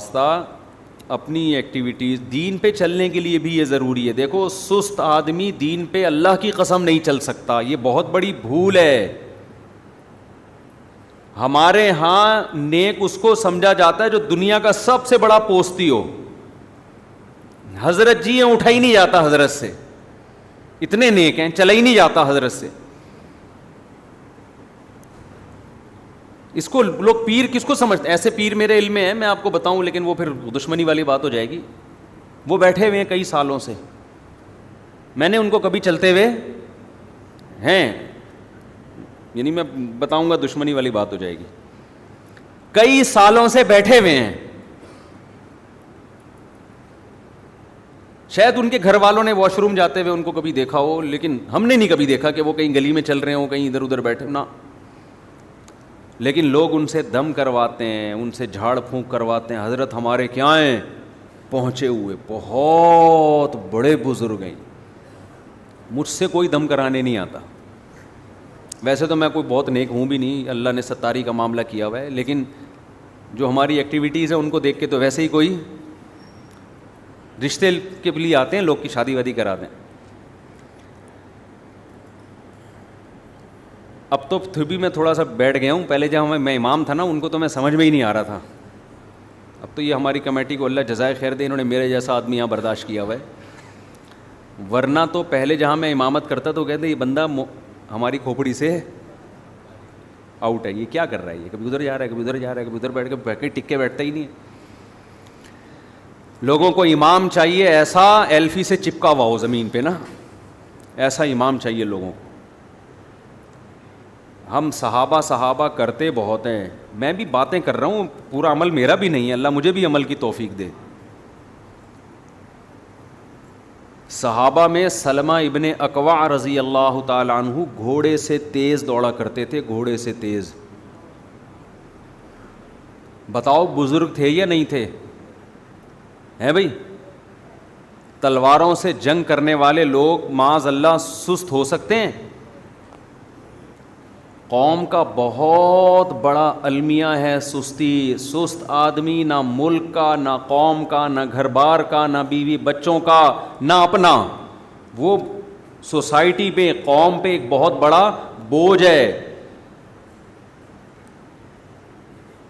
واسطہ اپنی activities then پہ چلنے کے لیے بھی یہ ضروری ہے. دیکھو سست آدمی دین پہ اللہ کی قسم نہیں چل سکتا, یہ بہت بڑی بھول ہے. ہمارے ہاں نیک اس کو سمجھا جاتا ہے جو دنیا کا سب سے بڑا پوستی ہو. حضرت جی ہیں, اٹھا ہی نہیں جاتا حضرت سے, اتنے نیک ہیں, چلا ہی نہیں جاتا حضرت سے. اس کو لوگ پیر کس کو سمجھتے ہیں؟ ایسے پیر میرے علم میں ہے, میں آپ کو بتاؤں, لیکن وہ پھر دشمنی والی بات ہو جائے گی. وہ بیٹھے ہوئے ہیں کئی سالوں سے, میں نے ان کو کبھی چلتے ہوئے ہیں, یعنی میں بتاؤں گا دشمنی والی بات ہو جائے گی. کئی سالوں سے بیٹھے ہوئے ہیں, شاید ان کے گھر والوں نے واش روم جاتے ہوئے ان کو کبھی دیکھا ہو, لیکن ہم نے نہیں کبھی دیکھا کہ وہ کہیں گلی میں چل رہے ہوں, کہیں ادھر ادھر بیٹھے نہ. لیکن لوگ ان سے دم کرواتے ہیں, ان سے جھاڑ پھونک کرواتے ہیں. حضرت ہمارے کیا ہیں, پہنچے ہوئے بہت بڑے بزرگ ہیں. مجھ سے کوئی دم کرانے نہیں آتا. ویسے تو میں کوئی بہت نیک ہوں بھی نہیں, اللہ نے ستاری کا معاملہ کیا ہوا ہے, لیکن جو ہماری ایکٹیویٹیز ہیں ان کو دیکھ کے تو ویسے ہی کوئی رشتے کے لیے آتے ہیں لوگ کی شادی وادی کرا دیں. اب تو پھر بھی میں تھوڑا سا بیٹھ گیا ہوں, پہلے جب میں امام تھا نا ان کو تو میں سمجھ میں ہی نہیں آ رہا تھا. اب تو یہ ہماری کمیٹی کو اللہ جزائے خیر دے, انہوں نے میرے جیسا آدمی یہاں برداشت کیا ہوا ہے. ورنہ تو پہلے جہاں میں امامت کرتا تو کہتے یہ بندہ ہماری کھوپڑی سے آؤٹ ہے, یہ کیا کر رہا ہے, یہ کبھی ادھر جا رہا ہے, کبھی ادھر جا رہا ہے, کبھی ادھر بیٹھ کے ٹک کے بیٹھتا ہی نہیں ہے. لوگوں کو امام چاہیے ایسا ایلفی سے چپکا ہوا ہو زمین پہ نا, ایسا امام چاہیے لوگوں کو. ہم صحابہ کرتے بہت ہیں, میں بھی باتیں کر رہا ہوں, پورا عمل میرا بھی نہیں ہے, اللہ مجھے بھی عمل کی توفیق دے. صحابہ میں سلمہ ابن اکوع رضی اللہ تعالی عنہ گھوڑے سے تیز دوڑا کرتے تھے, گھوڑے سے تیز. بتاؤ بزرگ تھے یا نہیں تھے؟ ہیں بھائی, تلواروں سے جنگ کرنے والے لوگ معاذ اللہ سست ہو سکتے ہیں؟ قوم کا بہت بڑا المیہ ہے سستی. سست آدمی نہ ملک کا, نہ قوم کا, نہ گھر بار کا, نہ بیوی بچوں کا, نہ اپنا, وہ سوسائٹی پہ قوم پہ ایک بہت بڑا بوجھ ہے.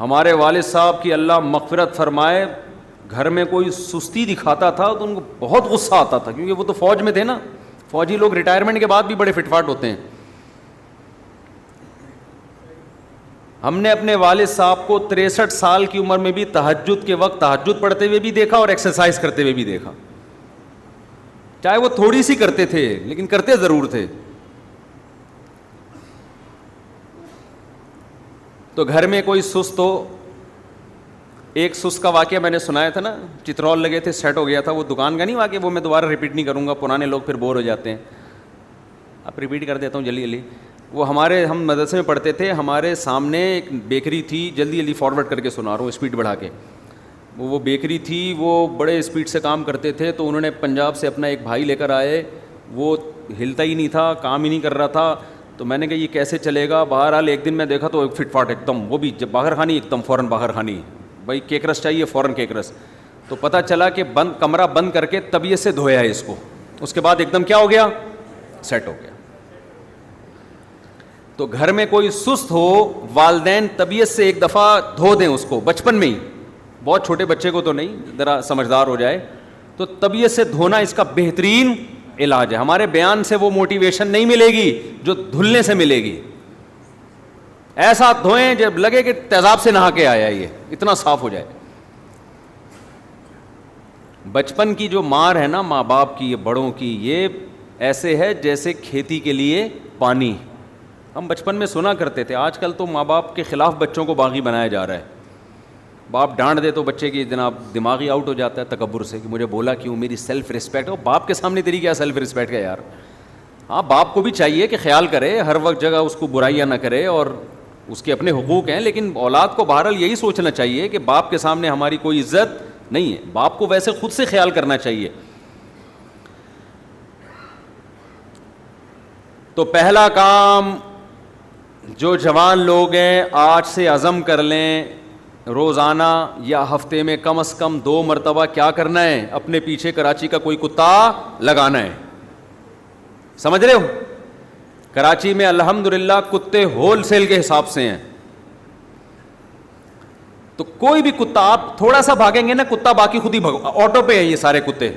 ہمارے والد صاحب کی اللہ مغفرت فرمائے, گھر میں کوئی سستی دکھاتا تھا تو ان کو بہت غصہ آتا تھا, کیونکہ وہ تو فوج میں تھے نا. فوجی لوگ ریٹائرمنٹ کے بعد بھی بڑے فٹ فاٹ ہوتے ہیں. ہم نے اپنے والد صاحب کو 63 سال کی عمر میں بھی تہجد کے وقت تہجد پڑھتے ہوئے بھی دیکھا اور ایکسرسائز کرتے ہوئے بھی دیکھا. چاہے وہ تھوڑی سی کرتے تھے لیکن کرتے ضرور تھے. تو گھر میں کوئی سست ہو, ایک سست کا واقعہ میں نے سنایا تھا نا, چترول لگے تھے, سیٹ ہو گیا تھا, وہ دکان کا نہیں واقعہ, وہ میں دوبارہ ریپیٹ نہیں کروں گا, پرانے لوگ پھر بور ہو جاتے ہیں. اب ریپیٹ کر دیتا ہوں جلدی جلدی. وہ ہم مدرسے میں پڑھتے تھے, ہمارے سامنے ایک بیکری تھی, جلدی جلدی فارورڈ کر کے سنا رہا ہوں اسپیڈ بڑھا کے. وہ بیکری تھی, وہ بڑے اسپیڈ سے کام کرتے تھے, تو انہوں نے پنجاب سے اپنا ایک بھائی لے کر آئے, وہ ہلتا ہی نہیں تھا, کام ہی نہیں کر رہا تھا. تو میں نے کہا یہ کیسے چلے گا. بہرحال ایک دن میں دیکھا تو ایک فٹ فاٹ ایک دم, وہ بھی جب باہر خانی ایک دم فوراً باہر خانی, بھائی کیک رس چاہیے فوراً کیک رس. تو پتہ چلا کہ کمرہ بند کر کے طبیعت سے دھویا ہے اس کو, اس کے بعد ایک دم کیا ہو گیا, سیٹ ہو گیا. تو گھر میں کوئی سست ہو, والدین طبیعت سے ایک دفعہ دھو دیں اس کو بچپن میں ہی, بہت چھوٹے بچے کو تو نہیں, ذرا سمجھدار ہو جائے تو طبیعت سے دھونا اس کا بہترین علاج ہے. ہمارے بیان سے وہ موٹیویشن نہیں ملے گی جو دھلنے سے ملے گی. ایسا دھوئیں جب لگے کہ تیزاب سے نہا کے آیا, یہ اتنا صاف ہو جائے. بچپن کی جو مار ہے نا ماں باپ کی, یہ بڑوں کی, یہ ایسے ہے جیسے کھیتی کے لیے پانی. ہم بچپن میں سنا کرتے تھے, آج کل تو ماں باپ کے خلاف بچوں کو باغی بنایا جا رہا ہے. باپ ڈانٹ دے تو بچے کی جناب دماغی آؤٹ ہو جاتا ہے تکبر سے کہ مجھے بولا کیوں, میری سیلف رسپیکٹ ہو. باپ کے سامنے تیری کیا سیلف رسپیکٹ ہے یار. ہاں باپ کو بھی چاہیے کہ خیال کرے, ہر وقت جگہ اس کو برائیاں نہ کرے, اور اس کے اپنے حقوق ہیں, لیکن اولاد کو بہرحال یہی سوچنا چاہیے کہ باپ کے سامنے ہماری کوئی عزت نہیں ہے. باپ کو ویسے خود سے خیال کرنا چاہیے. تو پہلا کام جو جوان لوگ ہیں آج سے عزم کر لیں روزانہ یا ہفتے میں کم از کم 2 مرتبہ کیا کرنا ہے؟ اپنے پیچھے کراچی کا کوئی کتا لگانا ہے. سمجھ رہے ہو؟ کراچی میں الحمدللہ کتے ہول سیل کے حساب سے ہیں. تو کوئی بھی کتا آپ تھوڑا سا بھاگیں گے نا, کتا باقی خود ہی آٹو پہ ہیں. یہ سارے کتے,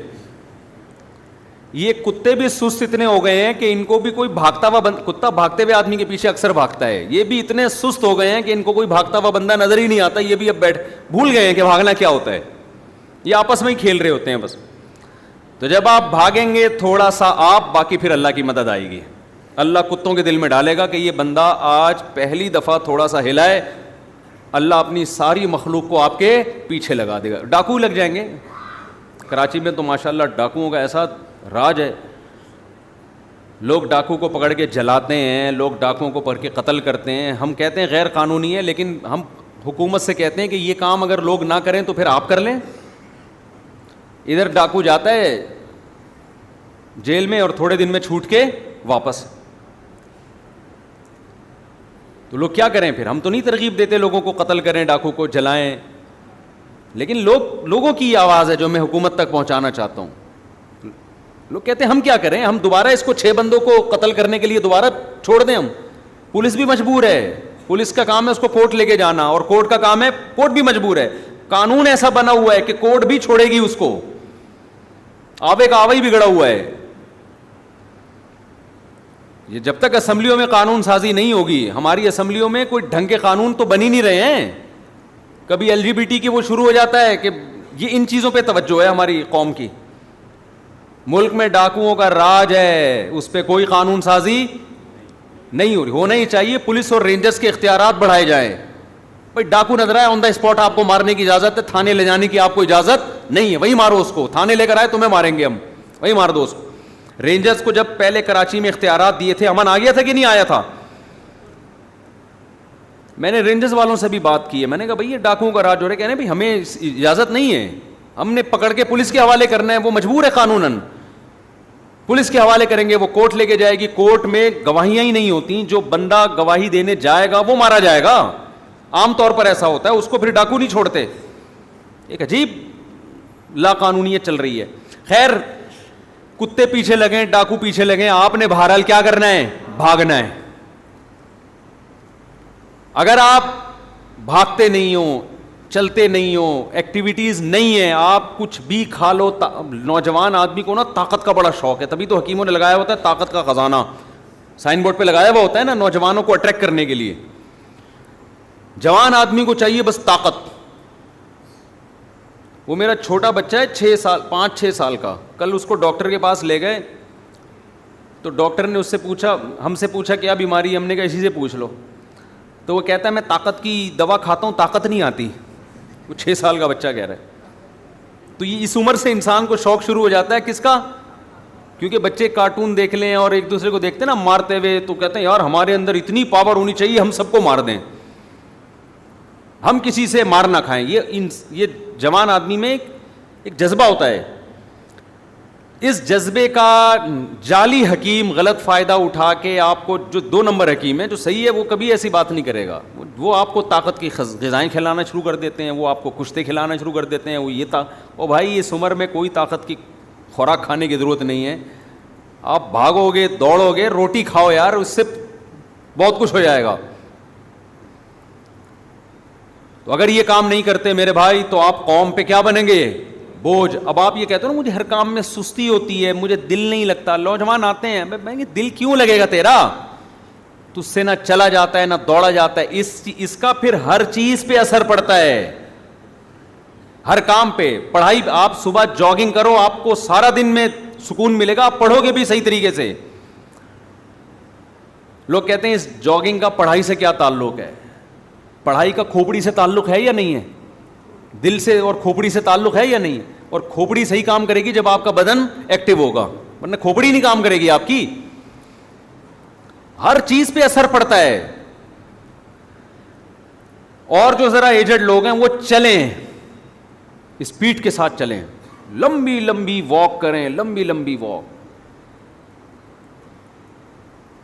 یہ کتے بھی سست اتنے ہو گئے ہیں کہ ان کو بھی کوئی بھاگتا ہوا کتا بھاگتے ہوئے آدمی کے پیچھے اکثر بھاگتا ہے, یہ بھی اتنے سست ہو گئے ہیں کہ ان کو کوئی بھاگتا ہوا بندہ نظر ہی نہیں آتا. یہ بھی اب بھول گئے ہیں کہ بھاگنا کیا ہوتا ہے, یہ آپس میں ہی کھیل رہے ہوتے ہیں بس. تو جب آپ بھاگیں گے تھوڑا سا آپ, باقی پھر اللہ کی مدد آئے گی. اللہ کتوں کے دل میں ڈالے گا کہ یہ بندہ آج پہلی دفعہ تھوڑا سا ہلائے, اللہ اپنی ساری مخلوق کو آپ کے پیچھے لگا دے گا. ڈاکو لگ جائیں گے. کراچی میں تو ماشاءاللہ ڈاکوؤں کا ایسا راج ہے, لوگ ڈاکو کو پکڑ کے جلاتے ہیں, لوگ ڈاکوؤں کو پکڑ کے قتل کرتے ہیں. ہم کہتے ہیں غیر قانونی ہے, لیکن ہم حکومت سے کہتے ہیں کہ یہ کام اگر لوگ نہ کریں تو پھر آپ کر لیں. ادھر ڈاکو جاتا ہے جیل میں اور تھوڑے دن میں چھوٹ کے واپس. تو لوگ کیا کریں پھر؟ ہم تو نہیں ترغیب دیتے لوگوں کو قتل کریں, ڈاکو کو جلائیں, لیکن لوگوں کی یہ آواز ہے جو میں حکومت تک پہنچانا چاہتا ہوں. لوگ کہتے ہیں ہم کیا کریں, ہم دوبارہ اس کو 6 بندوں کو قتل کرنے کے لیے دوبارہ چھوڑ دیں ہم؟ پولیس بھی مجبور ہے, پولیس کا کام ہے اس کو کورٹ لے کے جانا, اور کورٹ کا کام ہے, کورٹ بھی مجبور ہے. قانون ایسا بنا ہوا ہے کہ کورٹ بھی چھوڑے گی اس کو, آوے کا آوے ہی بگڑا ہوا ہے. یہ جب تک اسمبلیوں میں قانون سازی نہیں ہوگی, ہماری اسمبلیوں میں کوئی ڈھنگ کے قانون تو بن ہی نہیں رہے ہیں. کبھی LGBT کی وہ شروع ہو جاتا ہے کہ یہ ان چیزوں پہ توجہ ہے ہماری قوم کی. ملک میں ڈاکوؤں کا راج ہے, اس پہ کوئی قانون سازی نہیں ہو رہی. ہونا ہی چاہیے, پولیس اور رینجرز کے اختیارات بڑھائے جائیں. بھائی ڈاکو نظر آئے آن دا اسپاٹ آپ کو مارنے کی اجازت ہے, تھانے لے جانے کی آپ کو اجازت نہیں ہے, وہی مارو اس کو. تھانے لے کر آئے تمہیں ماریں گے ہم, وہی مار دو اس کو. رینجرز کو جب پہلے کراچی میں اختیارات دیے تھے, امن آ گیا تھا کہ نہیں آیا تھا؟ میں نے رینجرز والوں سے بھی بات کی ہے, میں نے کہا بھائی یہ ڈاکوؤں کا راج ہو رہا ہے. کہنے بھائی ہمیں اجازت نہیں ہے, ہم نے پکڑ کے پولیس کے حوالے کرنا ہے, وہ مجبور ہے قانوناً. پولیس کے حوالے کریں گے, وہ کورٹ لے کے جائے گی, کورٹ میں گواہیاں ہی نہیں ہوتی, جو بندہ گواہی دینے جائے گا وہ مارا جائے گا. عام طور پر ایسا ہوتا ہے, اس کو پھر ڈاکو نہیں چھوڑتے. ایک عجیب لا قانونیت چل رہی ہے. خیر, کتے پیچھے لگیں, ڈاکو پیچھے لگیں, آپ نے بہرحال کیا کرنا ہے؟ بھاگنا ہے. اگر آپ بھاگتے نہیں ہو, چلتے نہیں ہو, ایکٹیویٹیز نہیں ہیں, آپ کچھ بھی کھا لو. نوجوان آدمی کو نا طاقت کا بڑا شوق ہے, تبھی تو حکیموں نے لگایا ہوتا ہے طاقت کا خزانہ, سائن بورڈ پہ لگایا ہوا ہوتا ہے نا, نوجوانوں کو اٹریکٹ کرنے کے لیے. جوان آدمی کو چاہیے بس طاقت. وہ میرا چھوٹا بچہ ہے 5-6 سال کا, کل اس کو ڈاکٹر کے پاس لے گئے تو ڈاکٹر نے اس سے پوچھا, ہم سے پوچھا کیا بیماری ہے, ہم نے کہا اسی سے پوچھ لو. تو وہ کہتا ہے میں طاقت کی دوا کھاتا ہوں, طاقت نہیں آتی. وہ 6 سال کا بچہ کہہ رہا ہے. تو یہ اس عمر سے انسان کو شوق شروع ہو جاتا ہے کس کا؟ کیونکہ بچے کارٹون دیکھ لیں اور ایک دوسرے کو دیکھتے ہیں نا مارتے ہوئے, تو کہتے ہیں یار ہمارے اندر اتنی پاور ہونی چاہیے, ہم سب کو مار دیں, ہم کسی سے مار نہ کھائیں. یہ جوان آدمی میں ایک جذبہ ہوتا ہے. اس جذبے کا جعلی حکیم غلط فائدہ اٹھا کے آپ کو, جو 2 نمبر حکیم ہے جو صحیح ہے وہ کبھی ایسی بات نہیں کرے گا, وہ آپ کو طاقت کی غذائیں کھلانا شروع کر دیتے ہیں, وہ آپ کو کشتے کھلانا شروع کر دیتے ہیں. وہ یہ او بھائی اس عمر میں کوئی طاقت کی خوراک کھانے کی ضرورت نہیں ہے. آپ بھاگو گے, دوڑو گے, روٹی کھاؤ یار, اس سے بہت کچھ ہو جائے گا. تو اگر یہ کام نہیں کرتے میرے بھائی تو آپ قوم پہ کیا بنیں گے؟ بوجھ. اب آپ یہ کہتے ہو نا مجھے ہر کام میں سستی ہوتی ہے, مجھے دل نہیں لگتا. نوجوان آتے ہیں, میں دل کیوں لگے گا تیرا؟ تو اس سے نہ چلا جاتا ہے نہ دوڑا جاتا ہے. اس کا پھر ہر چیز پہ اثر پڑتا ہے, ہر کام پہ. پڑھائی, آپ صبح جاگنگ کرو, آپ کو سارا دن میں سکون ملے گا, آپ پڑھو گے بھی صحیح طریقے سے. لوگ کہتے ہیں اس جاگنگ کا پڑھائی سے کیا تعلق ہے؟ پڑھائی کا کھوپڑی سے تعلق ہے یا نہیں ہے؟ دل سے اور کھوپڑی سے تعلق ہے یا نہیں؟ اور کھوپڑی صحیح کام کرے گی جب آپ کا بدن ایکٹیو ہوگا, ورنہ کھوپڑی نہیں کام کرے گی آپ کی. ہر چیز پہ اثر پڑتا ہے. اور جو ذرا ایجڈ لوگ ہیں وہ چلیں, اسپیڈ کے ساتھ چلیں, لمبی لمبی واک کریں, لمبی لمبی واک.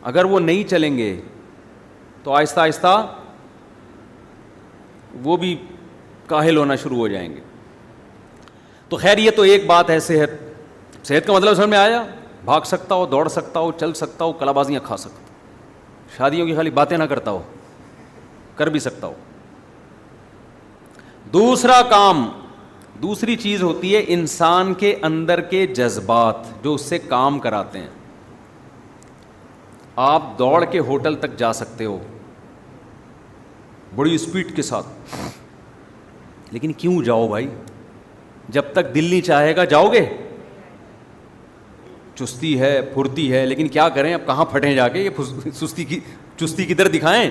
اگر وہ نہیں چلیں گے تو آہستہ آہستہ وہ بھی کاہل ہونا شروع ہو جائیں گے. تو خیر یہ تو ایک بات ہے صحت کا مطلب سمجھ میں آیا؟ بھاگ سکتا ہو, دوڑ سکتا ہو, چل سکتا ہو, کلا بازیاں کھا سکتا ہو, شادیوں کی خالی باتیں نہ کرتا ہو, کر بھی سکتا ہو. دوسرا کام, دوسری چیز ہوتی ہے انسان کے اندر کے جذبات جو اس سے کام کراتے ہیں. آپ دوڑ کے ہوٹل تک جا سکتے ہو بڑی اسپیڈ کے ساتھ, لیکن کیوں جاؤ بھائی؟ جب تک دل نہیں چاہے گا جاؤ گے؟ چستی ہے, پھرتی ہے, لیکن کیا کریں اب, کہاں پھٹیں جا کے, یہ چستی کدھر دکھائیں؟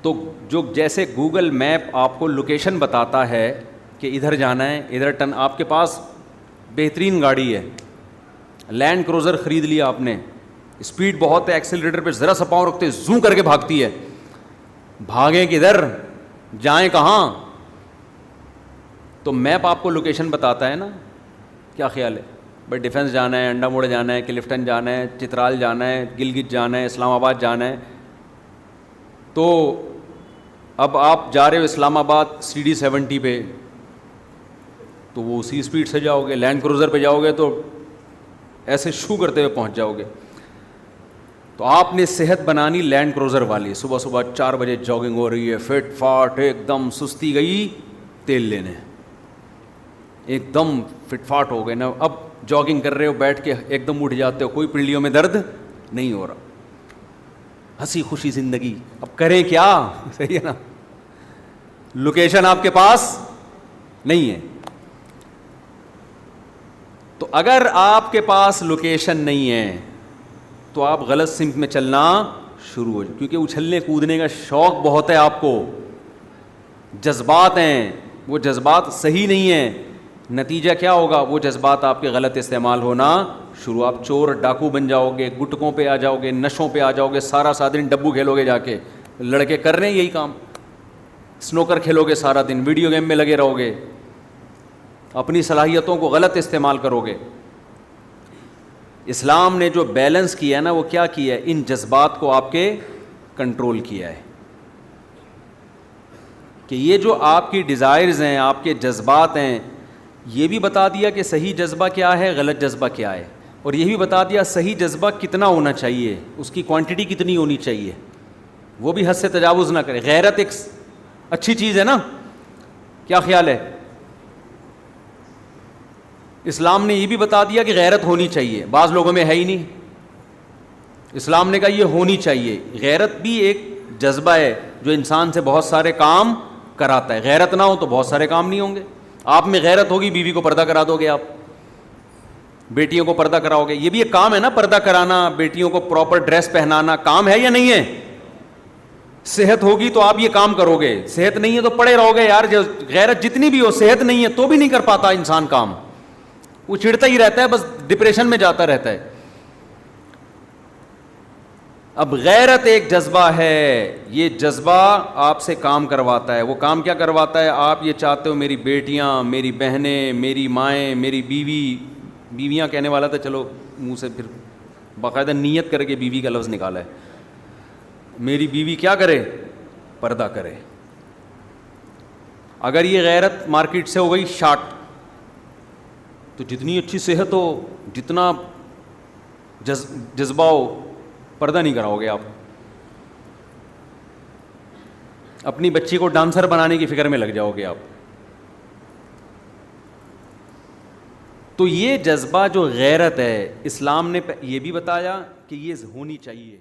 تو جو جیسے گوگل میپ آپ کو لوکیشن بتاتا ہے کہ ادھر جانا ہے, ادھر ٹرن, آپ کے پاس بہترین گاڑی ہے, لینڈ کروزر خرید لیا آپ نے, اسپیڈ بہت ہے, ایکسیلریٹر پہ ذرا سا پاؤں رکھتے زوں کر کے بھاگتی ہے, بھاگیں کدھر, جائیں کہاں؟ تو میپ آپ کو لوکیشن بتاتا ہے نا. کیا خیال ہے بھائی؟ ڈیفینس جانا ہے, انڈا موڑ جانا ہے, کلفٹن جانا ہے, چترال جانا ہے, گلگت جانا ہے, اسلام آباد جانا ہے. تو اب آپ جا رہے ہو اسلام آباد CD70 پہ, تو وہ اسی اسپیڈ سے جاؤ گے. لینڈ کروزر پہ جاؤ گے تو ایسے شو کرتے ہوئے پہنچ جاؤ گے. تو آپ نے صحت بنانی لینڈ کروزر والی, صبح صبح 4 بجے جاگنگ ہو رہی ہے, فٹ فاٹ ایک دم, سستی گئی تیل لینے, ایک دم فٹ فاٹ ہو گئے نا. اب جاگنگ کر رہے ہو, بیٹھ کے ایک دم اٹھ جاتے ہو, کوئی پنڈلیوں میں درد نہیں ہو رہا, ہنسی خوشی زندگی. اب کریں کیا؟ صحیح ہے نا, لوکیشن آپ کے پاس نہیں ہے. تو اگر آپ کے پاس لوکیشن نہیں ہے تو آپ غلط سمت میں چلنا شروع ہو جائے, کیونکہ اچھلنے کودنے کا شوق بہت ہے آپ کو, جذبات ہیں, وہ جذبات صحیح نہیں ہیں. نتیجہ کیا ہوگا؟ وہ جذبات آپ کے غلط استعمال ہونا شروع, آپ چور ڈاکو بن جاؤ گے, گٹکوں پہ آ جاؤ گے, نشوں پہ آ جاؤ گے, سارا دن ڈبو کھیلو گے, جا کے لڑکے کر رہے ہیں یہی کام, سنوکر کھیلو گے سارا دن, ویڈیو گیم میں لگے رہو گے, اپنی صلاحیتوں کو غلط استعمال کرو گے. اسلام نے جو بیلنس کیا ہے نا, وہ کیا کیا ہے؟ ان جذبات کو آپ کے کنٹرول کیا ہے کہ یہ جو آپ کی ڈیزائرز ہیں, آپ کے جذبات ہیں, یہ بھی بتا دیا کہ صحیح جذبہ کیا ہے, غلط جذبہ کیا ہے, اور یہ بھی بتا دیا صحیح جذبہ کتنا ہونا چاہیے, اس کی کوانٹٹی کتنی ہونی چاہیے, وہ بھی حد سے تجاوز نہ کرے. غیرت ایک اچھی چیز ہے نا, کیا خیال ہے؟ اسلام نے یہ بھی بتا دیا کہ غیرت ہونی چاہیے, بعض لوگوں میں ہے ہی نہیں. اسلام نے کہا یہ ہونی چاہیے. غیرت بھی ایک جذبہ ہے جو انسان سے بہت سارے کام کراتا ہے. غیرت نہ ہو تو بہت سارے کام نہیں ہوں گے. آپ میں غیرت ہوگی, بیوی کو پردہ کرا دو گے, آپ بیٹیوں کو پردہ کراؤ گے, یہ بھی ایک کام ہے نا, پردہ کرانا, بیٹیوں کو پراپر ڈریس پہنانا, کام ہے یا نہیں ہے؟ صحت ہوگی تو آپ یہ کام کرو گے, صحت نہیں ہے تو پڑے رہو گے. یار جو غیرت جتنی بھی ہو, صحت نہیں ہے تو بھی نہیں کر پاتا انسان کام, وہ چڑھتا ہی رہتا ہے, بس ڈپریشن میں جاتا رہتا ہے. اب غیرت ایک جذبہ ہے, یہ جذبہ آپ سے کام کرواتا ہے. وہ کام کیا کرواتا ہے؟ آپ یہ چاہتے ہو میری بیٹیاں, میری بہنیں, میری مائیں, میری بیوی, بیویاں کہنے والا تھا, چلو منہ سے پھر باقاعدہ نیت کر کے بیوی کا لفظ نکالا ہے. میری بیوی کیا کرے؟ پردہ کرے. اگر یہ غیرت مارکیٹ سے ہو گئی شارٹ, تو جتنی اچھی صحت ہو, جتنا جذبہ ہو, پردہ نہیں کراؤ گے آپ. اپنی بچی کو ڈانسر بنانے کی فکر میں لگ جاؤ گے آپ. تو یہ جذبہ جو غیرت ہے, اسلام نے یہ بھی بتایا کہ یہ ہونی چاہیے.